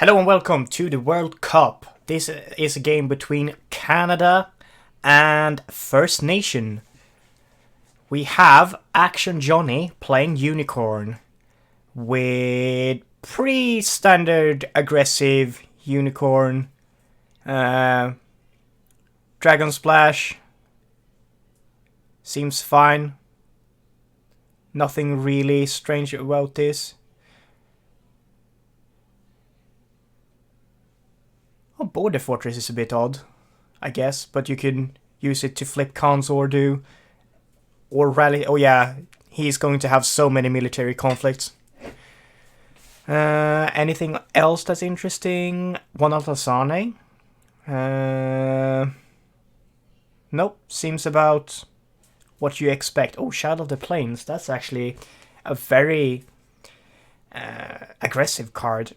Hello and welcome to the World Cup. This is a game between Canada and First Nation. We have Action Johnny playing Unicorn with pretty standard aggressive Unicorn, Dragon Splash. Seems fine. Nothing really strange about this. Oh, Border Fortress is a bit odd, I guess, but you can use it to flip cons or rally. Oh yeah, he's going to have so many military conflicts. Anything else that's interesting? One Altasane. Nope, seems about what you expect. Oh, Shadow of the Plains. That's actually a very aggressive card,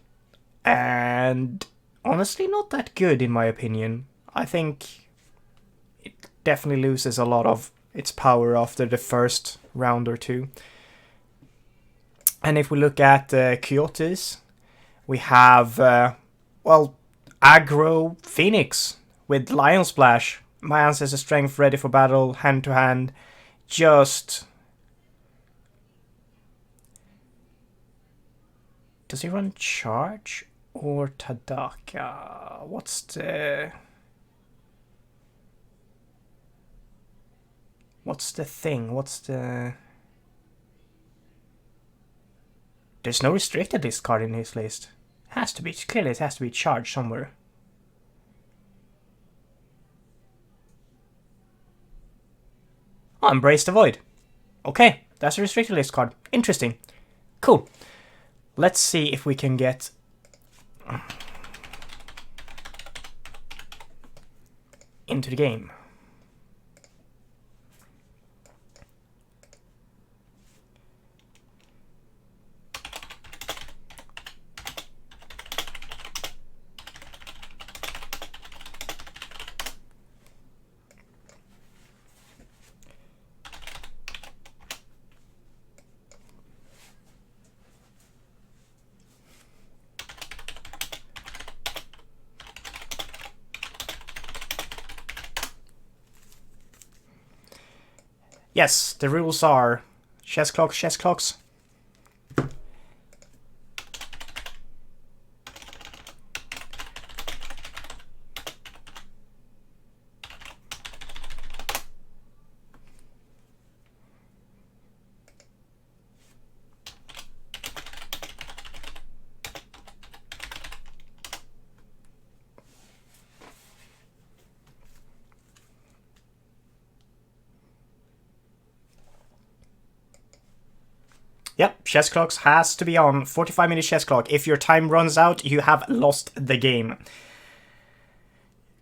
and honestly not that good in my opinion. I think it definitely loses a lot of its power after the first round or two. And if we look at Coyotes, we have, Aggro Phoenix with Lion Splash. My Ancestor Strength ready for battle, hand to hand. Just... Does he run Charge or Tadaka? What's the thing? There's no restricted list card in his list. Clearly it has to be Charge somewhere. Oh, Embrace the Void. Okay, that's a restricted list card. Interesting. Cool. Let's see if we can get into the game. Yes, the rules are chess clocks, chess clocks. Yep, chess clocks has to be on. 45-minute chess clock. If your time runs out, you have lost the game.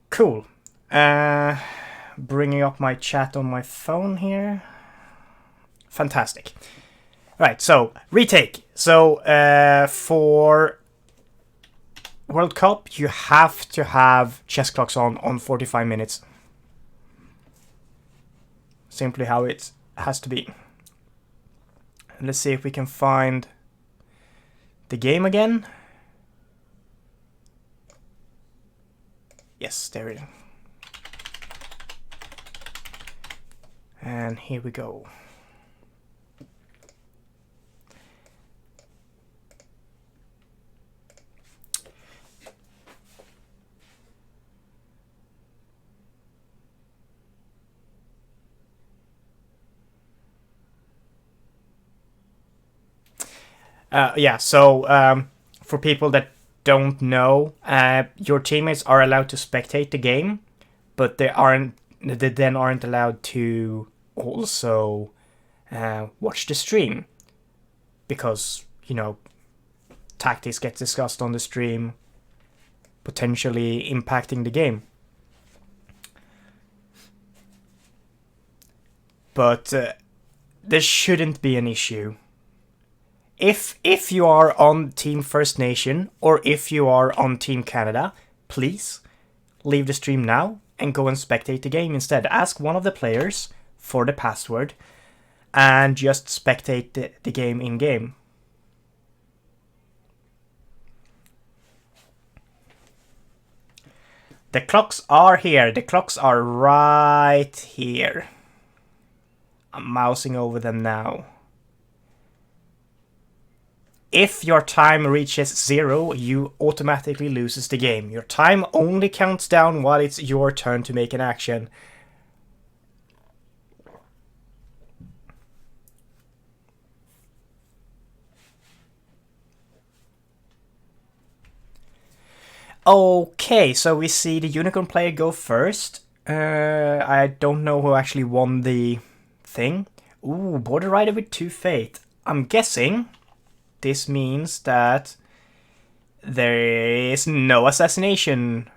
Cool. Bringing up my chat on my phone here. Fantastic. Right, so, retake. So, for World Cup, you have to have chess clocks on 45 minutes. Simply how it has to be. Let's see if we can find the game again. Yes, there it is. And here we go. For people that don't know, your teammates are allowed to spectate the game, but they then aren't allowed to also watch the stream, because, you know, tactics get discussed on the stream, potentially impacting the game. But there shouldn't be an issue. If you are on Team First Nation, or if you are on Team Canada, please leave the stream now and go and spectate the game instead. Ask one of the players for the password and just spectate the game in-game. The clocks are here. The clocks are right here. I'm mousing over them now. If your time reaches 0, you automatically loses the game. Your time only counts down while it's your turn to make an action. Okay, so we see the unicorn player go first. I don't know who actually won the thing. Ooh, border rider with 2 fate. I'm guessing this means that there is no assassination.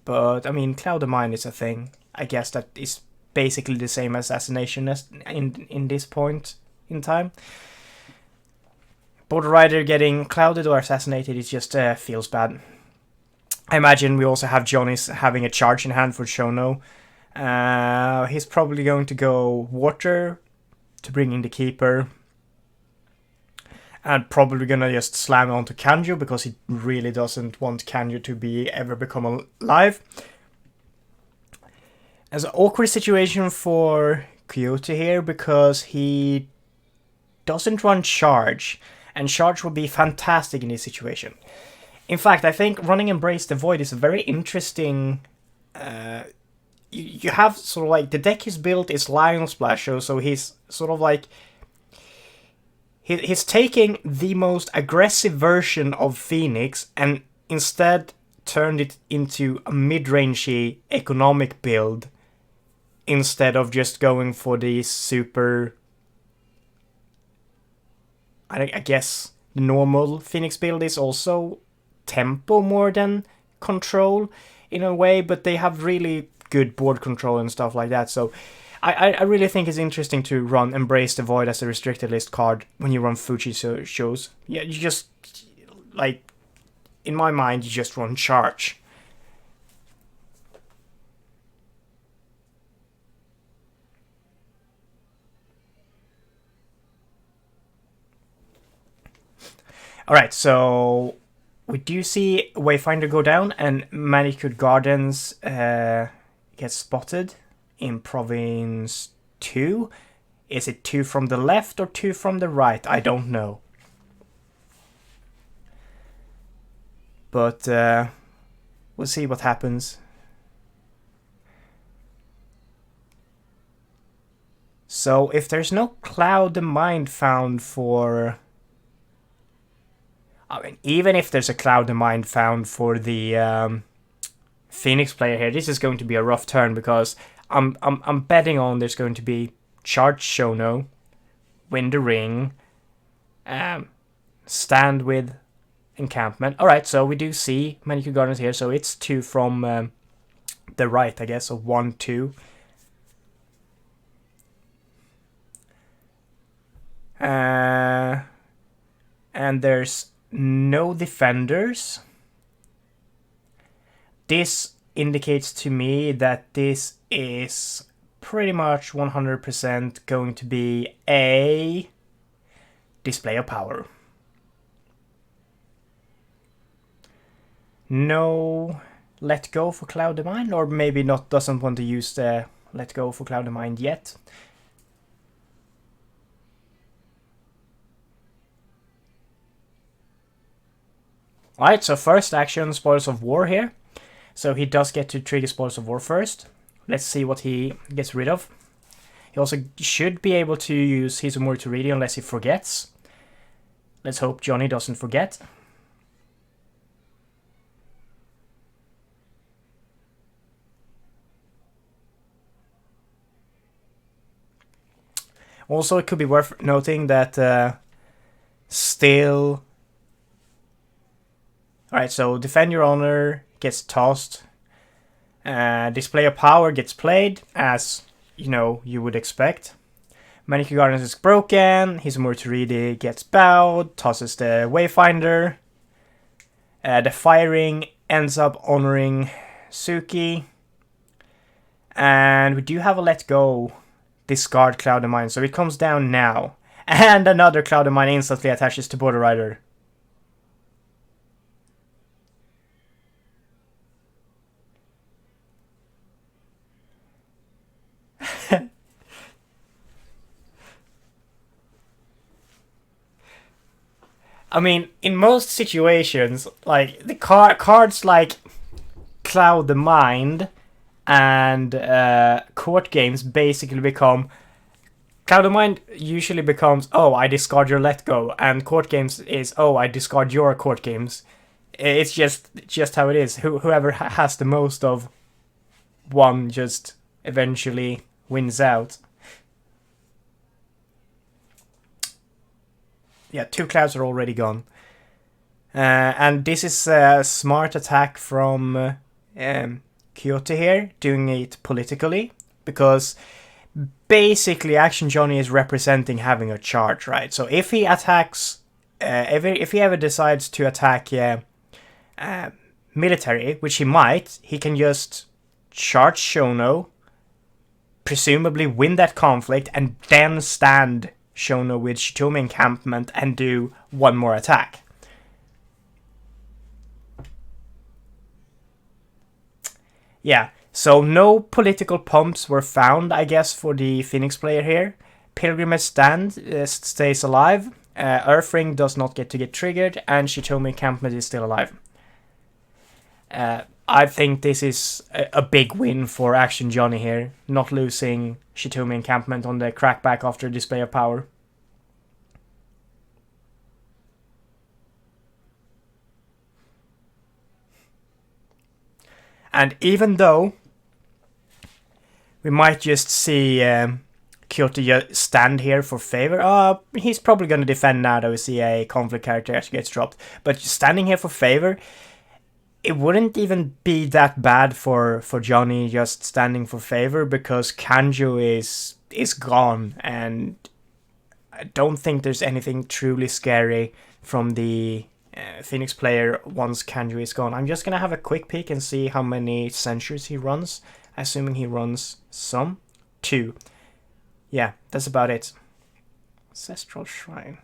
But, I mean, Cloud of Mine is a thing. I guess that is basically the same assassination as in this point in time. Border rider getting clouded or assassinated, it just feels bad. I imagine we also have Johnny's having a charge in hand for Shono. He's probably going to go water to bring in the keeper. And probably gonna just slam onto Kanju because he really doesn't want Kanju to ever become alive. It's an awkward situation for Coyote here because he doesn't run charge. And charge would be fantastic in this situation. In fact, I think running Embrace the Void is a very interesting... you have sort of like... The deck he's built is Lion Splash, so he's sort of like... He's taking the most aggressive version of Phoenix and instead turned it into a mid-rangey economic build instead of just going for the super... I guess the normal Phoenix build is also tempo more than control in a way, but they have really good board control and stuff like that, so I really think it's interesting to run Embrace the Void as a restricted list card when you run Fuji shows. Yeah, you just, like, in my mind, you just run charge. Alright, so we do see Wayfinder go down and Manicured Gardens get spotted in Province 2. Is it 2 from the left or 2 from the right? I don't know. But we'll see what happens. So if there's no Cloud of Mind found for... I mean, even if there's a Cloud of Mind found for the Phoenix player here, this is going to be a rough turn because I'm betting on there's going to be Charge Shono, win the ring, stand with encampment. Alright, so we do see Manicured Gardens here, so it's 2 from the right, I guess, so 1, 2. And there's no defenders. This indicates to me that this is pretty much 100% going to be a display of power. No let go for Cloud of Mind, or maybe not, doesn't want to use the let go for Cloud of Mind yet. Alright, so first action, Spoils of War here. So he does get to trigger Spoils of War first. Let's see what he gets rid of. He also should be able to use his Umur to read unless he forgets. Let's hope Johnny doesn't forget. Also, it could be worth noting that still... Alright, so Defend Your Honor gets tossed. Display of Power gets played, as, you know, you would expect. Manicured Gardens is broken. His Murturidi gets bowed, tosses the Wayfinder. The firing ends up honoring Suki. And we do have a let go. Discard Cloud of Mine, so it comes down now. And another Cloud of Mine instantly attaches to Border Rider. I mean, in most situations, like the cards like Cloud the Mind and court games basically become. Cloud of Mind usually becomes, oh, I discard your Let Go, and court games is, oh, I discard your court games. It's just how it is. Whoever has the most of one just eventually wins out. Yeah, 2 clouds are already gone. And this is a smart attack from Coyote here, doing it politically, because basically Action Johnny is representing having a charge, right? So if he attacks, if he ever decides to attack military, which he might, he can just charge Shono, presumably win that conflict, and then stand Shono with Shitomi encampment and do one more attack. Yeah, so no political pumps were found, I guess, for the Phoenix player here. Pilgrimage Stand stays alive, Earthring does not get triggered, and Shitomi encampment is still alive. I think this is a big win for Action Johnny here, not losing Shitomi encampment on the crackback after display of power. And even though we might just see Coyote stand here for favor, he's probably going to defend now that we see a conflict character actually gets dropped. But standing here for favor, it wouldn't even be that bad for Johnny just standing for favor, because Kanjo is gone, and I don't think there's anything truly scary from the Phoenix player once Kanjo is gone. I'm just gonna have a quick peek and see how many censures he runs, assuming he runs some. 2. Yeah, that's about it. Ancestral Shrine.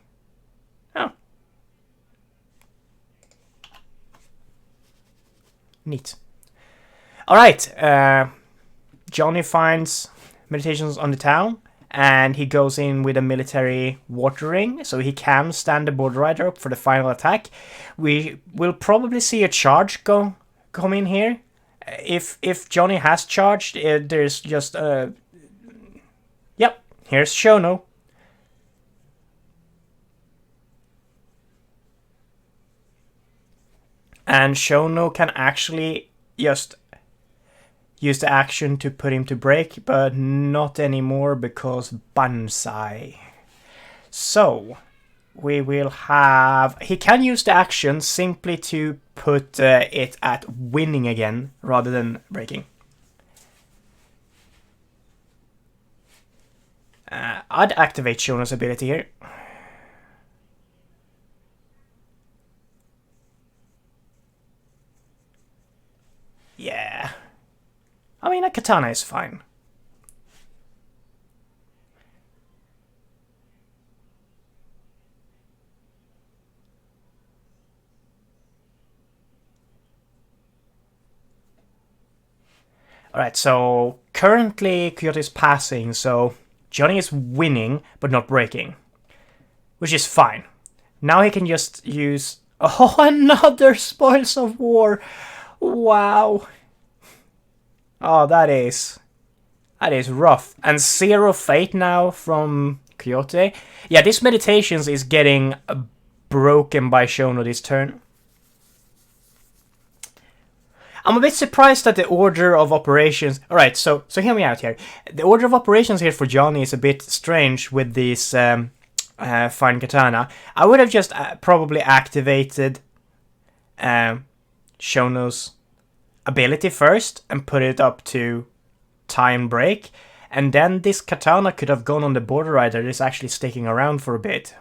Oh. Neat. Alright, Johnny finds meditations on the town, and he goes in with a military water ring, so he can stand the Border Rider up for the final attack. We will probably see a charge come in here. If Johnny has charged, there's just yep, here's Shono. And Shono can actually just use the action to put him to break, but not anymore because Banzai. So, we will have... He can use the action simply to put it at winning again, rather than breaking. I'd activate Shono's ability here. Yeah. I mean, a katana is fine. Alright, so currently Coyote is passing, so Johnny is winning, but not breaking. Which is fine. Now he can just use... Oh, another Spoils of War! Wow. Oh, that is rough. And 0 Fate now from Coyote. Yeah, this Meditations is getting broken by Shono this turn. I'm a bit surprised that the order of operations... Alright, so hear me out here. The order of operations here for Johnny is a bit strange with this Fine Katana. I would have just probably activated Shono's ability first and put it up to time break, and then this katana could have gone on the Border Rider that is actually sticking around for a bit.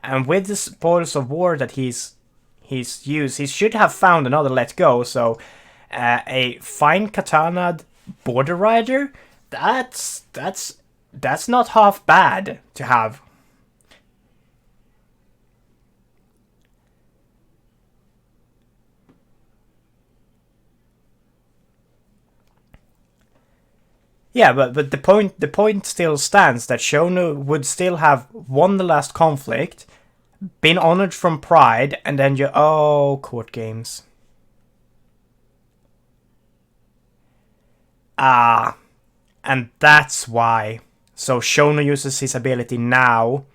And with the Spoils of War that he's used, he should have found another Let Go, so a Fine Katana Border Rider, that's not half bad to have. Yeah, but the point still stands that Shono would still have won the last conflict, been honored from Pride, and then you... Oh, court games. Ah, and that's why. So Shono uses his ability now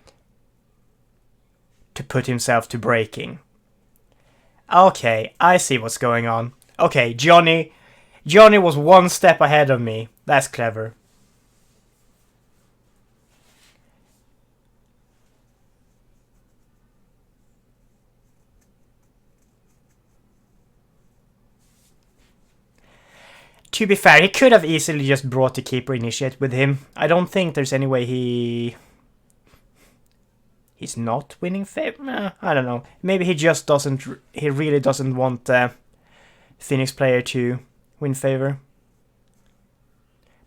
to put himself to breaking. Okay, I see what's going on. Okay, Johnny was one step ahead of me. That's clever. To be fair, he could have easily just brought the Keeper Initiate with him. I don't think there's any way he's not winning favor. I don't know. Maybe he just doesn't... He really doesn't want the Phoenix player to win favor.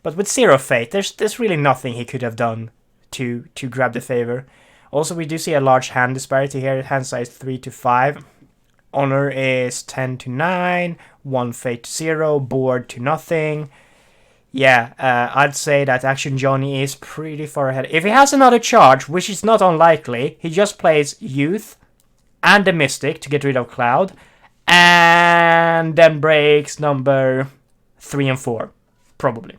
But with Zero Fate, there's really nothing he could have done to grab the favor. Also, we do see a large hand disparity here. Hand size 3 to 5. Honor is 10 to 9. 1 Fate to 0. Board to nothing. Yeah, I'd say that Action Johnny is pretty far ahead. If he has another charge, which is not unlikely, he just plays Youth and the Mystic to get rid of Cloud. And then breaks number 3 and 4. Probably.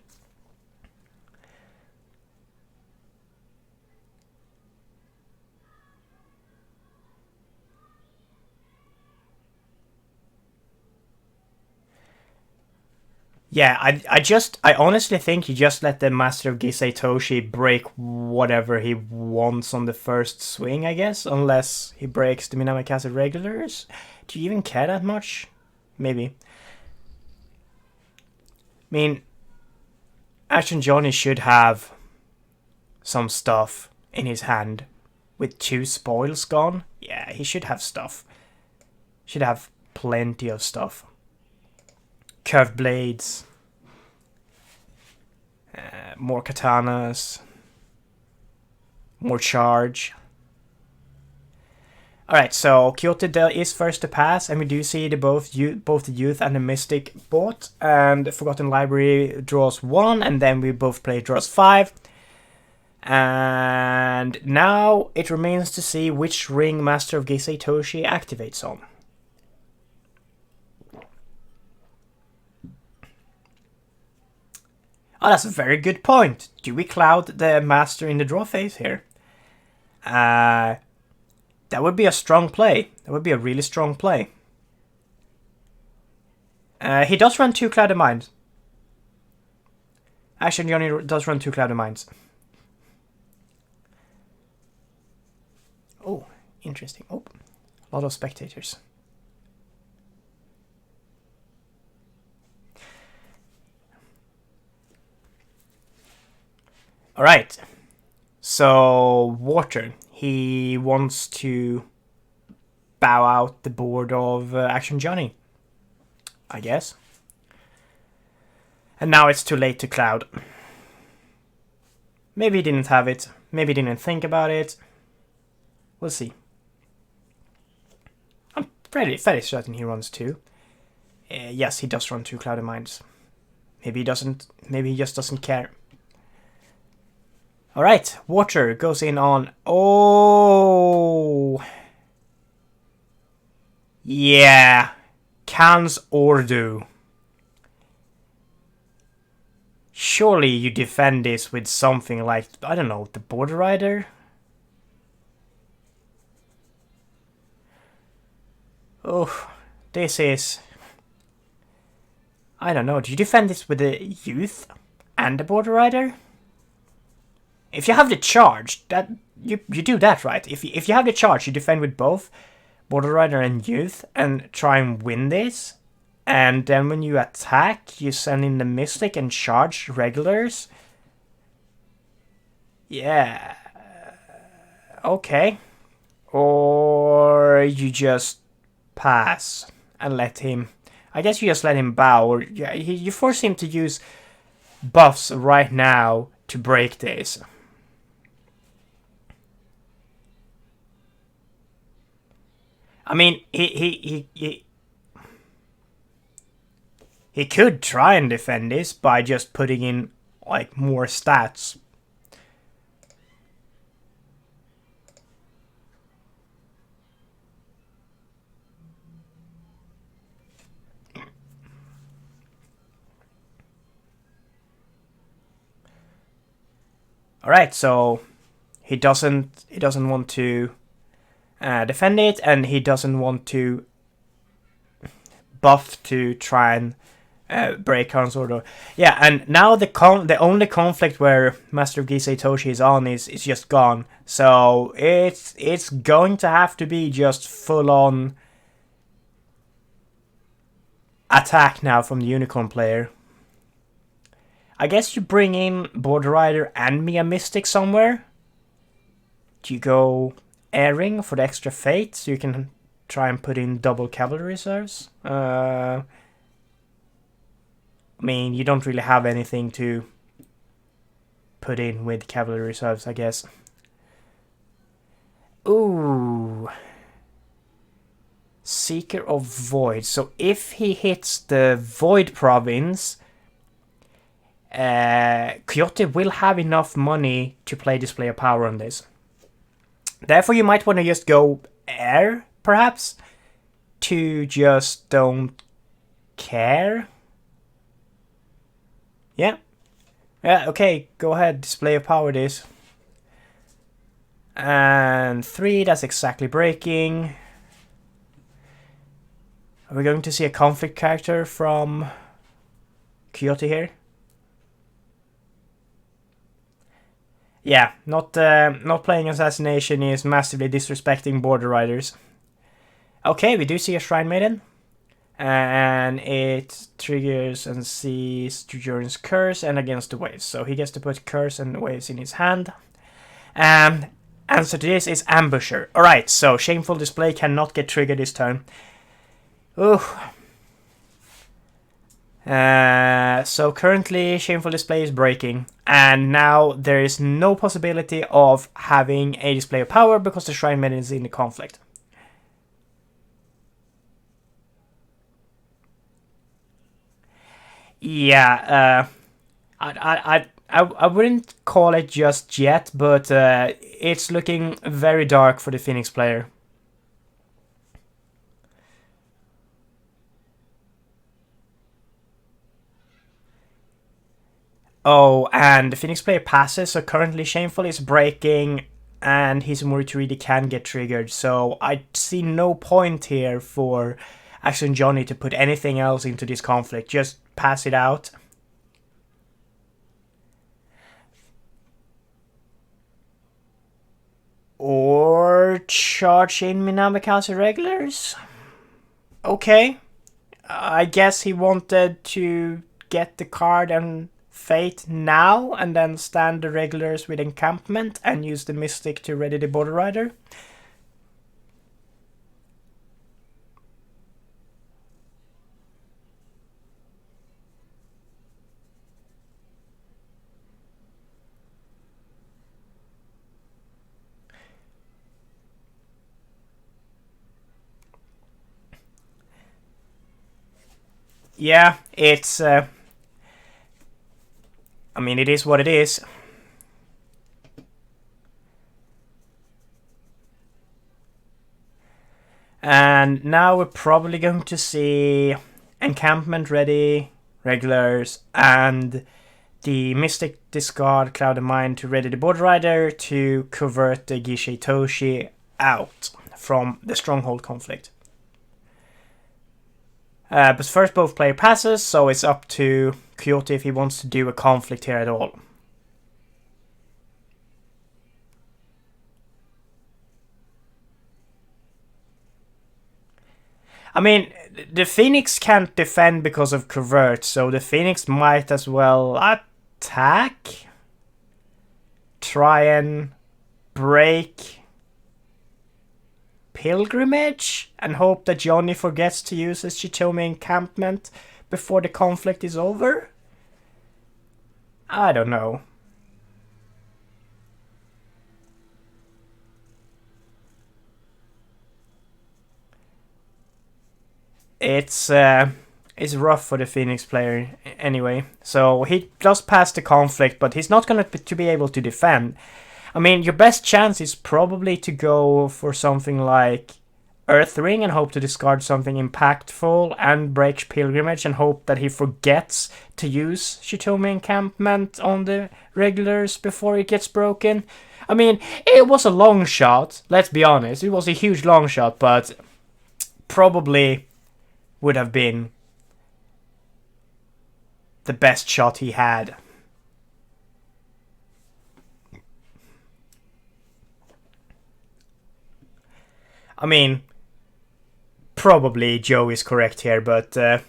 Yeah, I honestly think he just let the Master of Gisei Toshi break whatever he wants on the first swing, I guess, unless he breaks the Minamikaze regulars. Do you even care that much? Maybe. I mean, Action Johnny should have some stuff in his hand. With 2 spoils gone, yeah, he should have stuff. Should have plenty of stuff. Curved blades, more katanas, more charge. Alright, so Coyote is first to pass, and we do see both the Youth and the Mystic bought, and Forgotten Library draws 1, and then we both play draws 5. And now it remains to see which ring Master of Gisei Toshi activates on. Oh, that's a very good point. Do we cloud the Master in the draw phase here? That would be a strong play. That would be a really strong play. He does run 2 Clouded Minds. Actually, Johnny does run 2 Clouded Minds. Oh, interesting. Oh, a lot of spectators. Alright, so Water, he wants to bow out the board of Action Johnny, I guess. And now it's too late to cloud. Maybe he didn't have it, maybe he didn't think about it. We'll see. I'm fairly certain he runs 2. Yes, he does run 2 Clouded Minds. Maybe he doesn't, maybe he just doesn't care. Alright, Water goes in on... Oh! Yeah. Can's Ordu. Surely you defend this with something like, I don't know, the Border Rider? Oh, this is... I don't know, do you defend this with the Youth and the Border Rider? If you have the charge, that you do that, right? If you have the charge, you defend with both Border Rider and Youth and try and win this. And then when you attack, you send in the Mystic and charge regulars. Yeah. Okay. Or you just pass and let him... I guess you just let him bow, or you force him to use buffs right now to break this. I mean, he could try and defend this by just putting in, like, more stats. All right, so he doesn't want to defend it, and he doesn't want to buff to try and break Khan's order. Yeah, and now the only conflict where Master of Gisei Toshi is on is just gone. So it's going to have to be just full on attack now from the Unicorn player. I guess you bring in Border Rider and Mia Mystic somewhere. Do you go Airing for the extra fate so you can try and put in double cavalry reserves? I mean, you don't really have anything to put in with cavalry reserves, I guess. Ooh. Seeker of Void. So if he hits the Void province, Coyote will have enough money to play Display of Power on this. Therefore, you might want to just go Air, perhaps, to just don't care. Yeah. Yeah, okay, go ahead, Display of Power this. And 3, that's exactly breaking. Are we going to see a conflict character from Coyote here? Yeah, not playing Assassination is massively disrespecting Border Riders. Okay, we do see a Shrine Maiden. And it triggers and sees Jujurin's Curse and against the waves. So he gets to put Curse and waves in his hand. Answer to this is Ambusher. Alright, so Shameful Display cannot get triggered this turn. Ooh. So currently Shameful Display is breaking, and now there is no possibility of having a Display of Power because the Shrine Maiden is in the conflict. Yeah, I wouldn't call it just yet, but it's looking very dark for the Phoenix player. Oh, and the Phoenix player passes, so currently Shameful is breaking, and his Morituridi can get triggered, so I see no point here for Action Johnny to put anything else into this conflict. Just pass it out. Or charge in Minamikaze regulars? Okay. I guess he wanted to get the card and fate now, and then stand the regulars with encampment and use the Mystic to ready the Border Rider. Yeah, it's... I mean, it is what it is. And now we're probably going to see encampment ready, regulars, and the Mystic discard Cloud of Mind to ready the Border Rider to convert the Gisei Toshi out from the Stronghold conflict. But first both player passes, so it's up to Coyote if he wants to do a conflict here at all. I mean, the Phoenix can't defend because of Covert, so the Phoenix might as well attack. Try and break Pilgrimage and hope that Johnny forgets to use his Chitomi encampment before the conflict is over? I don't know. It's rough for the Phoenix player anyway. So he does pass the conflict, but he's not going to be able to defend. I mean, your best chance is probably to go for something like Earth Ring and hope to discard something impactful and break Pilgrimage and hope that he forgets to use Shitomi Encampment on the regulars before it gets broken. I mean, it was a long shot, let's be honest. It was a huge long shot, but probably would have been the best shot he had. I mean, probably Joe is correct here, but... Alright,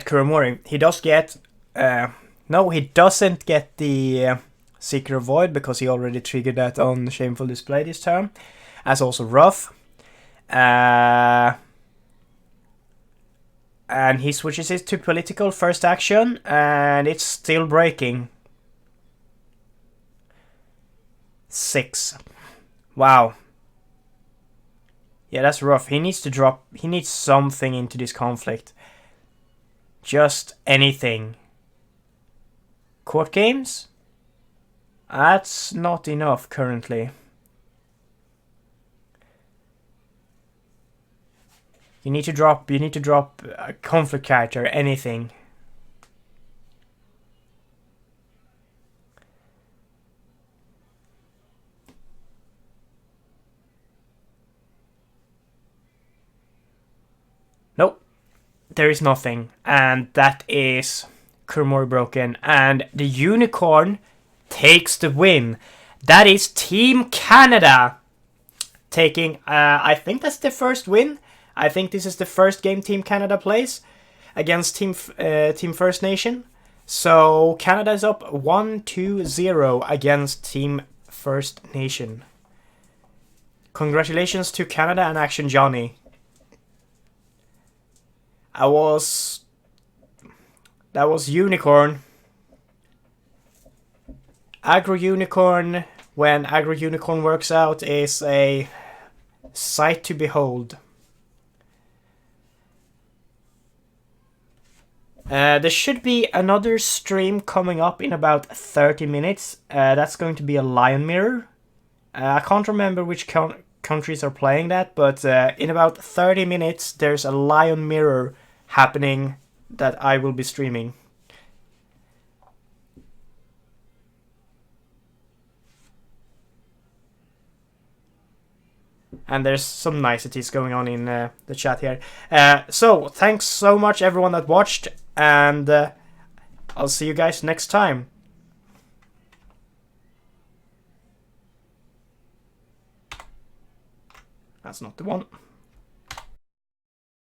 Kuromori. He does get... no, he doesn't get the Seeker of Void, because he already triggered that on Shameful Display this turn. As also Rough. And he switches it to Political first action, and it's still breaking. 6. Wow. Yeah, that's rough. He needs to drop... He needs something into this conflict. Just anything. Court games? That's not enough currently. You need to drop a conflict character, anything. Nope. There is nothing. And that is Kuromori broken. And the Unicorn takes the win. That is Team Canada taking, I think that's the first win. I think this is the first game Team Canada plays against Team First Nation. So Canada is up 1-2-0 against Team First Nation. Congratulations to Canada and Action Johnny. That was Unicorn. Aggro Unicorn, when Aggro Unicorn works out, is a sight to behold. There should be another stream coming up in about 30 minutes. That's going to be a Lion Mirror. I can't remember which countries are playing that, but in about 30 minutes there's a Lion Mirror happening that I will be streaming. And there's some niceties going on in the chat here. So, thanks so much everyone that watched, and I'll see you guys next time. That's not the one.